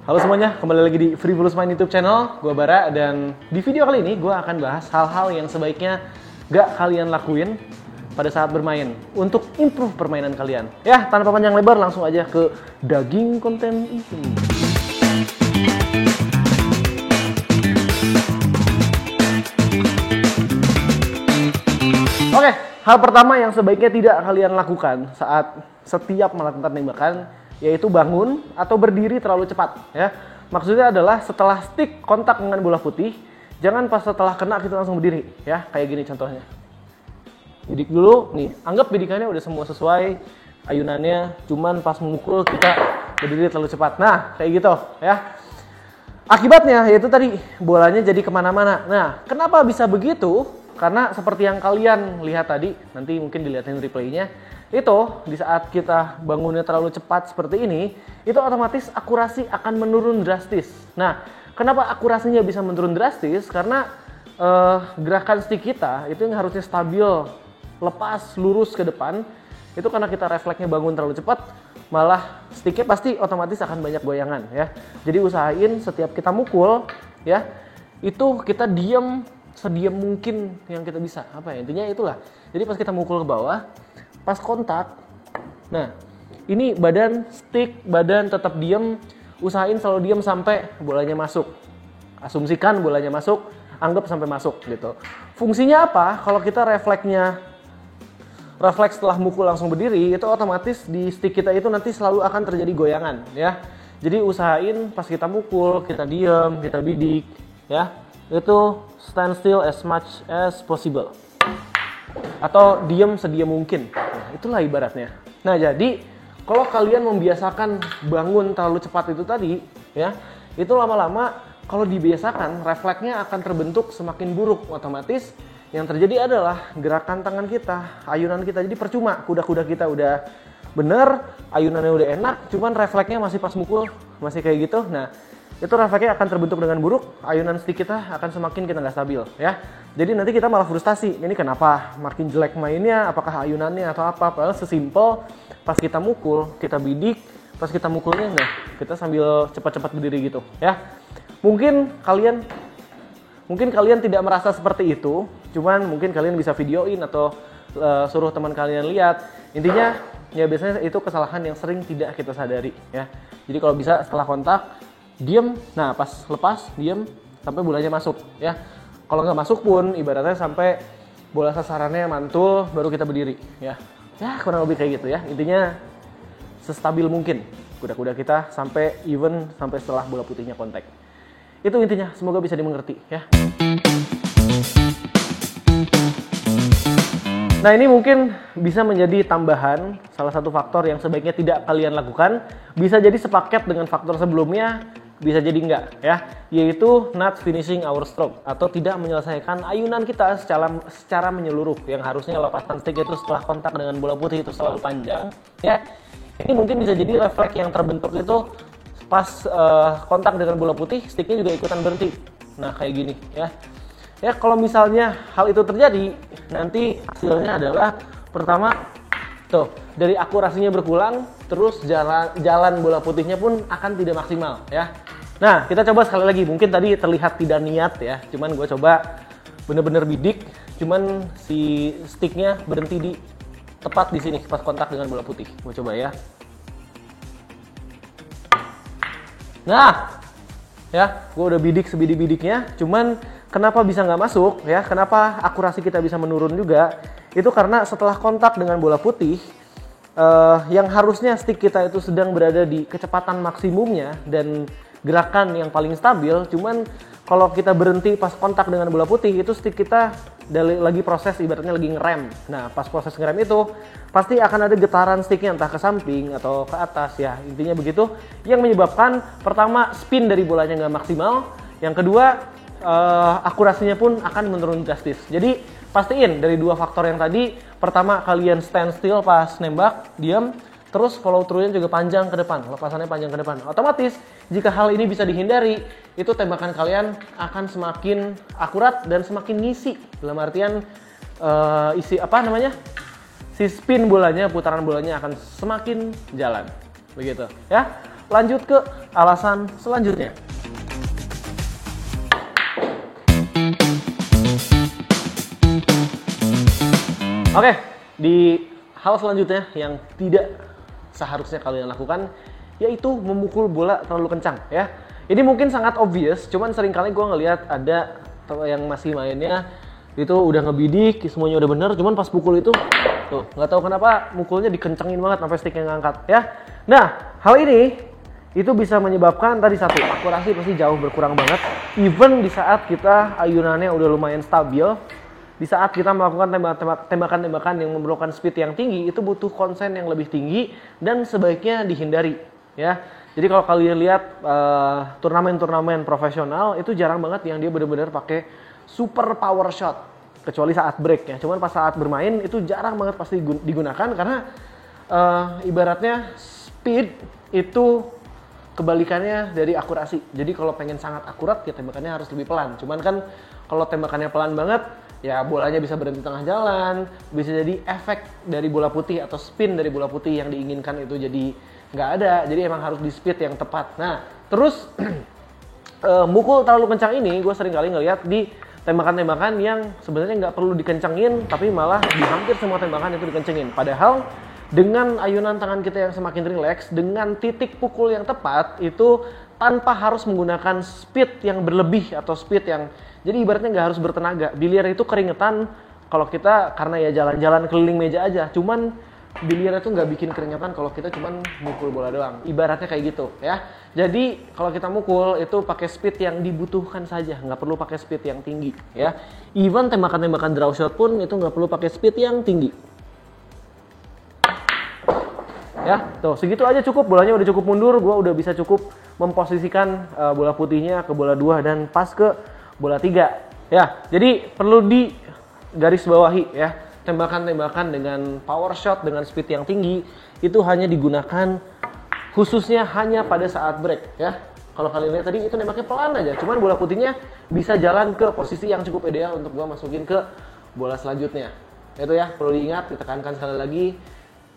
Halo semuanya, kembali lagi di Frivolous Mind YouTube channel. Gue Bara, dan di video kali ini gue akan bahas hal-hal yang sebaiknya gak kalian lakuin pada saat bermain untuk improve permainan kalian. Ya, tanpa panjang lebar langsung aja ke daging konten ini. Oke, hal pertama yang sebaiknya tidak kalian lakukan saat setiap melakukan tembakan yaitu bangun atau berdiri terlalu cepat, ya. Maksudnya adalah setelah stick kontak dengan bola putih, jangan pas setelah kena kita langsung berdiri, ya. Kayak gini contohnya. Bidik dulu, nih. Anggap bidikannya udah semua sesuai, ayunannya, cuman pas memukul kita berdiri terlalu cepat. Nah, kayak gitu, ya. Akibatnya yaitu tadi bolanya jadi kemana-mana. Nah, kenapa bisa begitu? Karena seperti yang kalian lihat tadi, nanti mungkin dilihatin replaynya, itu di saat kita bangunnya terlalu cepat seperti ini, itu otomatis akurasi akan menurun drastis. Nah, kenapa akurasinya bisa menurun drastis? Karena gerakan stick kita itu yang harusnya stabil, lepas, lurus ke depan, itu karena kita refleksnya bangun terlalu cepat, malah sticknya pasti otomatis akan banyak goyangan, ya. Jadi usahain setiap kita mukul, ya, itu kita diam sediam mungkin yang kita bisa. Apa ya, intinya itulah. Jadi pas kita mukul ke bawah, pas kontak, nah ini badan stick, badan tetap diam, usahain selalu diam sampai bolanya masuk. Asumsikan bolanya masuk, anggap sampai masuk gitu. Fungsinya apa? Kalau kita refleks setelah mukul langsung berdiri, itu otomatis di stick kita itu nanti selalu akan terjadi goyangan, ya. Jadi usahain pas kita mukul, kita diam, kita bidik, ya. Itu stand still as much as possible. Atau diam sediam mungkin. Nah, itulah ibaratnya. Nah, jadi kalau kalian membiasakan bangun terlalu cepat itu tadi, ya, itu lama-lama kalau dibiasakan refleksnya akan terbentuk semakin buruk. Otomatis yang terjadi adalah gerakan tangan kita, ayunan kita jadi percuma. Kuda-kuda kita udah bener, ayunannya udah enak, cuman refleksnya masih pas mukul masih kayak gitu. Nah, itu refleksnya akan terbentuk dengan buruk, ayunan stick kita akan semakin kita nggak stabil, ya. Jadi nanti kita malah frustasi, ini kenapa makin jelek mainnya, apakah ayunannya atau apa. Padahal sesimpel pas kita mukul, kita bidik, pas kita mukulnya, nah kita sambil cepat-cepat berdiri gitu, ya. Mungkin kalian tidak merasa seperti itu, cuman mungkin kalian bisa videoin atau suruh teman kalian lihat. Intinya ya biasanya itu kesalahan yang sering tidak kita sadari, ya. Jadi kalau bisa setelah kontak diam, nah pas lepas diam sampai bolanya masuk, ya. Kalau nggak masuk pun ibaratnya sampai bola sasarannya mantul baru kita berdiri, ya. Ya kurang lebih kayak gitu, ya. Intinya sestabil mungkin kuda-kuda kita sampai setelah bola putihnya kontak. Itu intinya, semoga bisa dimengerti, ya. Nah, ini mungkin bisa menjadi tambahan salah satu faktor yang sebaiknya tidak kalian lakukan. Bisa jadi sepaket dengan faktor sebelumnya, bisa jadi enggak, ya, yaitu not finishing our stroke atau tidak menyelesaikan ayunan kita secara menyeluruh. Yang harusnya lepasan stick itu setelah kontak dengan bola putih itu selalu panjang, ya. Ini mungkin bisa jadi refleks yang terbentuk itu pas kontak dengan bola putih, sticknya juga ikutan berhenti. Nah, kayak gini, ya. Ya, kalau misalnya hal itu terjadi, nanti hasilnya adalah pertama tuh dari akurasinya berkurang, terus jalan bola putihnya pun akan tidak maksimal, ya. Nah, kita coba sekali lagi. Mungkin tadi terlihat tidak niat, ya. Cuman gue coba bener-bener bidik. Cuman si sticknya berhenti di tepat di sini pas kontak dengan bola putih. Gue coba, ya. Nah, ya, gue udah bidik sebidik-bidiknya. Cuman kenapa bisa nggak masuk, ya? Kenapa akurasi kita bisa menurun juga? Itu karena setelah kontak dengan bola putih, yang harusnya stick kita itu sedang berada di kecepatan maksimumnya dan gerakan yang paling stabil, cuman kalau kita berhenti pas kontak dengan bola putih, itu stick kita lagi proses, ibaratnya lagi ngerem. Nah, pas proses ngerem itu pasti akan ada getaran sticknya entah ke samping atau ke atas, ya. Intinya begitu, yang menyebabkan pertama spin dari bolanya nggak maksimal, yang kedua akurasinya pun akan menurun drastis. Jadi pastiin dari dua faktor yang tadi, pertama kalian stand still pas nembak, diam, terus follow through-nya juga panjang ke depan, lepasannya panjang ke depan. Otomatis jika hal ini bisa dihindari, itu tembakan kalian akan semakin akurat dan semakin ngisi. Dalam artian si spin bolanya, putaran bolanya akan semakin jalan. Begitu, ya. lanjut ke alasan selanjutnya. Oke, di hal selanjutnya yang tidak seharusnya kalian lakukan yaitu memukul bola terlalu kencang ya. Ini mungkin sangat obvious, cuman seringkali gue ngelihat ada yang masih mainnya itu udah ngebidik, semuanya udah bener, cuman pas pukul itu tuh nggak tahu kenapa mukulnya dikencengin banget sampai sticknya ngangkat ya. Nah, hal ini itu bisa menyebabkan tadi satu, akurasi pasti jauh berkurang banget. Even di saat kita ayunannya udah lumayan stabil, di saat kita melakukan tembakan-tembakan yang memerlukan speed yang tinggi, itu butuh konsen yang lebih tinggi dan sebaiknya dihindari ya. Jadi kalau kalian lihat turnamen-turnamen profesional itu jarang banget yang dia benar-benar pakai super power shot, kecuali saat break ya. Cuman pas saat bermain itu jarang banget pasti digunakan karena ibaratnya speed itu kebalikannya dari akurasi. Jadi kalau pengen sangat akurat ya tembakannya harus lebih pelan. Cuman kan kalau tembakannya pelan banget ya bolanya bisa berhenti tengah jalan, bisa jadi efek dari bola putih atau spin dari bola putih yang diinginkan itu jadi nggak ada. Jadi emang harus di speed yang tepat. Nah terus mukul terlalu kencang ini gue sering kali ngeliat di tembakan-tembakan yang sebenarnya nggak perlu dikencengin, tapi malah di hampir semua tembakan itu dikencengin. Padahal dengan ayunan tangan kita yang semakin rileks, dengan titik pukul yang tepat, itu tanpa harus menggunakan speed yang berlebih atau speed yang, jadi ibaratnya nggak harus bertenaga. Biliar itu keringetan kalau kita karena ya jalan-jalan keliling meja aja, cuman biliar itu nggak bikin keringetan kalau kita cuman mukul bola doang. Ibaratnya kayak gitu ya. Jadi kalau kita mukul itu pakai speed yang dibutuhkan saja, nggak perlu pakai speed yang tinggi ya. Even tembakan-tembakan draw shot pun itu nggak perlu pakai speed yang tinggi. Ya, tuh segitu aja cukup, bolanya udah cukup mundur, gue udah bisa cukup memposisikan bola putihnya ke bola 2 dan pas ke bola 3 ya. Jadi perlu di garis bawahi ya, tembakan-tembakan dengan power shot dengan speed yang tinggi itu hanya digunakan khususnya hanya pada saat break ya. Kalau kalian lihat tadi itu nembaknya pelan aja, cuman bola putihnya bisa jalan ke posisi yang cukup ideal untuk gue masukin ke bola selanjutnya. Itu ya, perlu diingat, ditekankan sekali lagi.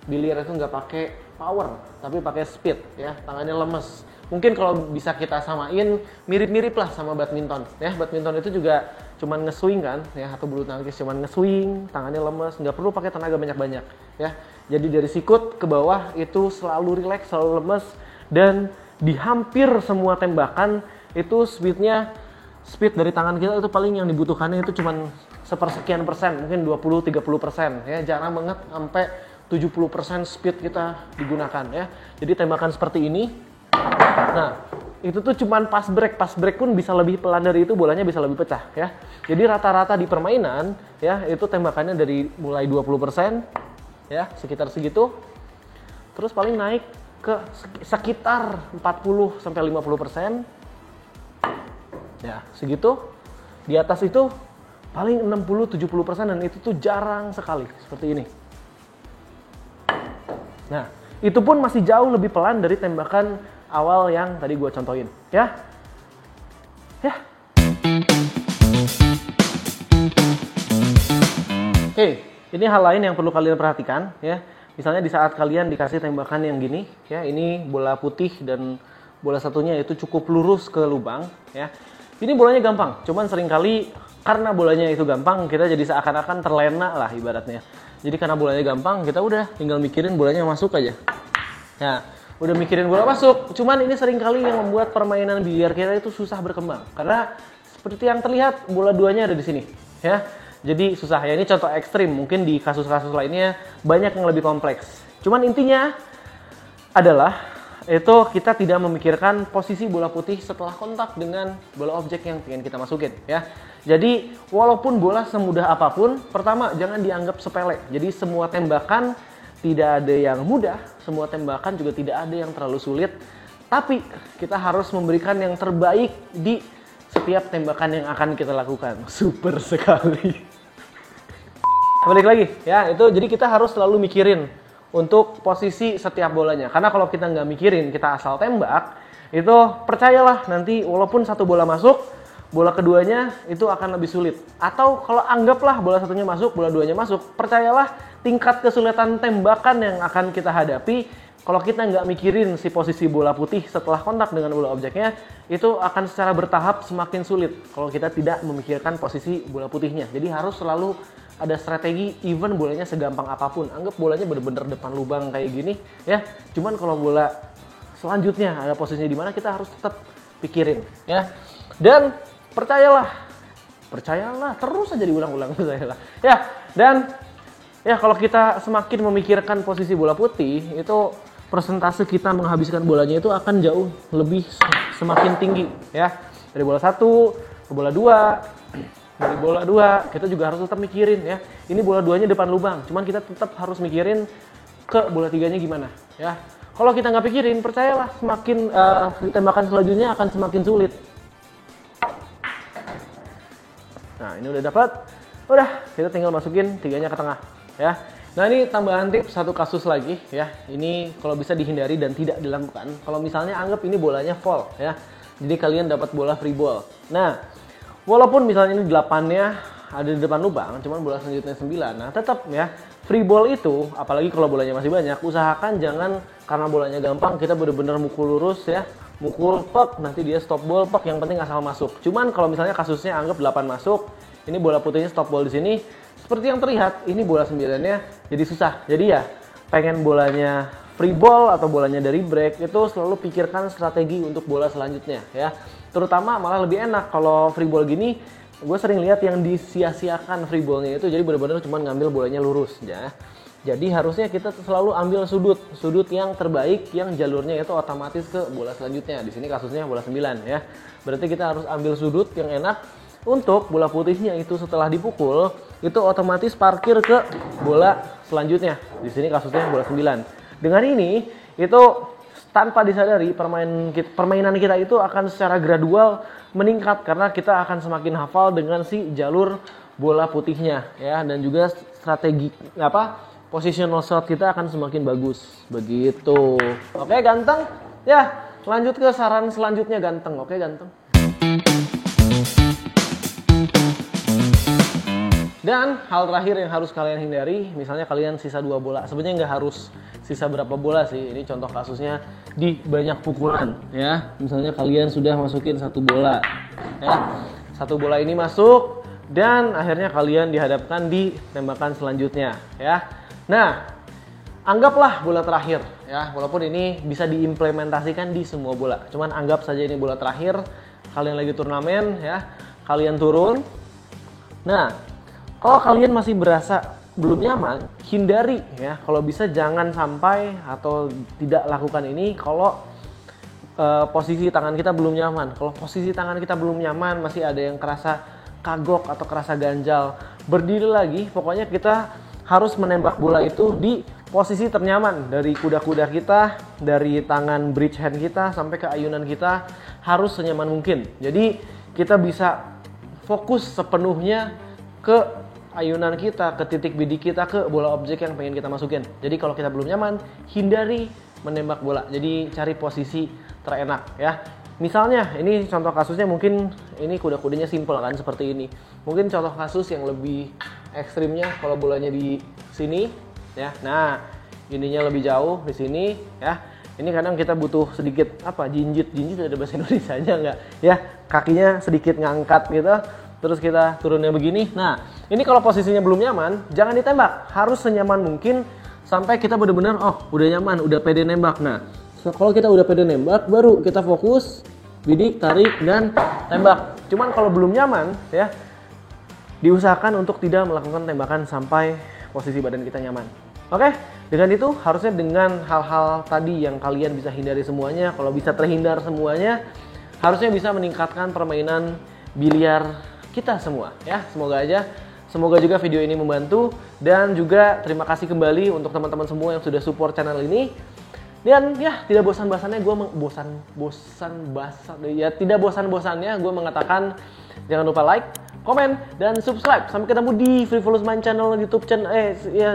Biliar itu nggak pakai power, tapi pakai speed ya, tangannya lemes. Mungkin kalau bisa kita samain mirip-mirip lah sama badminton ya. Badminton itu juga cuman nge-swing kan ya, atau bulu tangkis cuman nge-swing, tangannya lemes, nggak perlu pakai tenaga banyak-banyak ya. Jadi dari sikut ke bawah itu selalu rileks, selalu lemes, dan di hampir semua tembakan itu speed dari tangan kita itu paling yang dibutuhkannya itu cuman sepersekian persen, mungkin 20-30% ya, jarang banget sampai 70% speed kita digunakan ya. Jadi tembakan seperti ini, nah itu tuh cuman pas break pun bisa lebih pelan dari itu, bolanya bisa lebih pecah ya. Jadi rata-rata di permainan ya itu tembakannya dari mulai 20% ya, sekitar segitu, terus paling naik ke sekitar 40-50% ya, segitu. Di atas itu paling 60-70% dan itu tuh jarang sekali seperti ini. Nah, itu pun masih jauh lebih pelan dari tembakan awal yang tadi gue contohin, ya. Ya. Oke, ini hal lain yang perlu kalian perhatikan, ya. Misalnya di saat kalian dikasih tembakan yang gini, ya, ini bola putih dan bola satunya itu cukup lurus ke lubang, ya. Ini bolanya gampang, cuman seringkali karena bolanya itu gampang, kita jadi seakan-akan terlena lah ibaratnya. Jadi karena bolanya gampang, kita udah tinggal mikirin bolanya masuk aja. Nah, udah mikirin bola masuk. Cuman ini seringkali yang membuat permainan biliar kita itu susah berkembang. Karena seperti yang terlihat, bola duanya ada di sini. Ya, jadi susah. Ya, ini contoh ekstrim. Mungkin di kasus-kasus lainnya banyak yang lebih kompleks. Cuman intinya adalah itu kita tidak memikirkan posisi bola putih setelah kontak dengan bola objek yang ingin kita masukin. Ya. Jadi walaupun bola semudah apapun, pertama jangan dianggap sepele. Jadi semua tembakan tidak ada yang mudah, semua tembakan juga tidak ada yang terlalu sulit. Tapi kita harus memberikan yang terbaik di setiap tembakan yang akan kita lakukan. Super sekali. Balik lagi ya, itu jadi kita harus selalu mikirin untuk posisi setiap bolanya. Karena kalau kita nggak mikirin, kita asal tembak, itu percayalah nanti walaupun satu bola masuk, bola keduanya itu akan lebih sulit. Atau kalau anggaplah bola satunya masuk, bola duanya masuk, percayalah tingkat kesulitan tembakan yang akan kita hadapi kalau kita nggak mikirin si posisi bola putih setelah kontak dengan bola objeknya, itu akan secara bertahap semakin sulit kalau kita tidak memikirkan posisi bola putihnya. Jadi harus selalu ada strategi, even bolanya segampang apapun. Anggap bolanya bener-bener depan lubang kayak gini ya. Cuman kalau bola selanjutnya ada posisinya di mana, kita harus tetap pikirin ya. Dan percayalah terus aja diulang-ulang, percayalah ya. Dan ya kalau kita semakin memikirkan posisi bola putih, itu persentase kita menghabiskan bolanya itu akan jauh lebih semakin tinggi ya. Dari bola 1 ke bola 2, dari bola 2 kita juga harus tetap mikirin ya. Ini bola 2-nya depan lubang, cuman kita tetap harus mikirin ke bola 3-nya gimana ya. Kalau kita nggak pikirin, percayalah semakin tembakan selanjutnya akan semakin sulit. Nah, ini udah dapat. Udah, kita tinggal masukin 3-nya ke tengah ya. Nah, ini tambahan tips satu kasus lagi ya. Ini kalau bisa dihindari dan tidak dilakukan. Kalau misalnya anggap ini bolanya fall ya. Jadi kalian dapat bola free ball. Nah, walaupun misalnya ini 8-nya ada di depan lubang, cuman bola selanjutnya 9. Nah, tetap ya, free ball itu apalagi kalau bolanya masih banyak, usahakan jangan karena bolanya gampang kita bener-bener mukul lurus ya. Mukul pek, nanti dia stop ball pek, yang penting asal masuk. Cuman kalau misalnya kasusnya anggap 8 masuk, ini bola putihnya stop ball di sini. Seperti yang terlihat, ini bola 9-nya jadi susah. Jadi ya, pengen bolanya free ball atau bolanya dari break, itu selalu pikirkan strategi untuk bola selanjutnya ya. Terutama malah lebih enak kalau free ball gini, gue sering lihat yang disia-siakan free ballnya itu, jadi benar-benar cuma ngambil bolanya lurus ya. Jadi harusnya kita selalu ambil sudut yang terbaik, yang jalurnya itu otomatis ke bola selanjutnya. Di sini kasusnya bola 9 ya. Berarti kita harus ambil sudut yang enak untuk bola putihnya itu setelah dipukul itu otomatis parkir ke bola selanjutnya. Di sini kasusnya bola 9. Dengan ini itu tanpa disadari permainan kita itu akan secara gradual meningkat karena kita akan semakin hafal dengan si jalur bola putihnya ya, dan juga strategi positional shot kita akan semakin bagus begitu. Oke ganteng ya, lanjut ke saran selanjutnya ganteng. Oke ganteng. Dan hal terakhir yang harus kalian hindari, misalnya kalian sisa 2 bola. Sebenarnya nggak harus sisa berapa bola sih. Ini contoh kasusnya di banyak pukulan ya. Misalnya kalian sudah masukin 1 bola ya. 1 bola ini masuk dan akhirnya kalian dihadapkan di tembakan selanjutnya ya. Nah, anggaplah bola terakhir ya. Walaupun ini bisa diimplementasikan di semua bola. Cuman anggap saja ini bola terakhir. Kalian lagi turnamen ya. Kalian turun. Nah, kalau kalian masih berasa belum nyaman, hindari ya. Kalau bisa jangan sampai atau tidak lakukan ini kalau posisi tangan kita belum nyaman. Kalau posisi tangan kita belum nyaman, masih ada yang kerasa kagok atau kerasa ganjal, berdiri lagi. Pokoknya kita harus menembak bola itu di posisi ternyaman. Dari kuda-kuda kita, dari tangan bridge hand kita sampai ke ayunan kita harus senyaman mungkin. Jadi kita bisa fokus sepenuhnya ke ayunan kita, ke titik bidik kita, ke bola objek yang pengen kita masukin. Jadi kalau kita belum nyaman, hindari menembak bola. Jadi cari posisi terenak ya. Misalnya ini contoh kasusnya, mungkin ini kuda-kudanya simple kan seperti ini. Mungkin contoh kasus yang lebih ekstrimnya kalau bolanya di sini ya. Nah, ininya lebih jauh di sini ya. Ini kadang kita butuh sedikit jinjit ada bahasa Indonesianya nggak ya? Kakinya sedikit ngangkat gitu. Terus kita turunnya begini. Nah, ini kalau posisinya belum nyaman, jangan ditembak. Harus senyaman mungkin sampai kita benar-benar udah nyaman, udah pede nembak. Nah, kalau kita udah pede nembak, baru kita fokus, bidik, tarik, dan tembak. Cuman kalau belum nyaman ya, diusahakan untuk tidak melakukan tembakan sampai posisi badan kita nyaman. Oke? Dengan itu, harusnya dengan hal-hal tadi yang kalian bisa hindari semuanya, kalau bisa terhindar semuanya, harusnya bisa meningkatkan permainan biliar kita semua ya. Semoga juga video ini membantu, dan juga terima kasih kembali untuk teman-teman semua yang sudah support channel ini. Dan ya, tidak bosan-bosannya tidak bosan-bosannya gue mengatakan jangan lupa like, komen, dan subscribe. Sampai ketemu di Frivolous Mind channel YouTube channel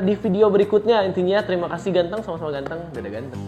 di video berikutnya. Intinya terima kasih ganteng, sama-sama ganteng, dadah ganteng.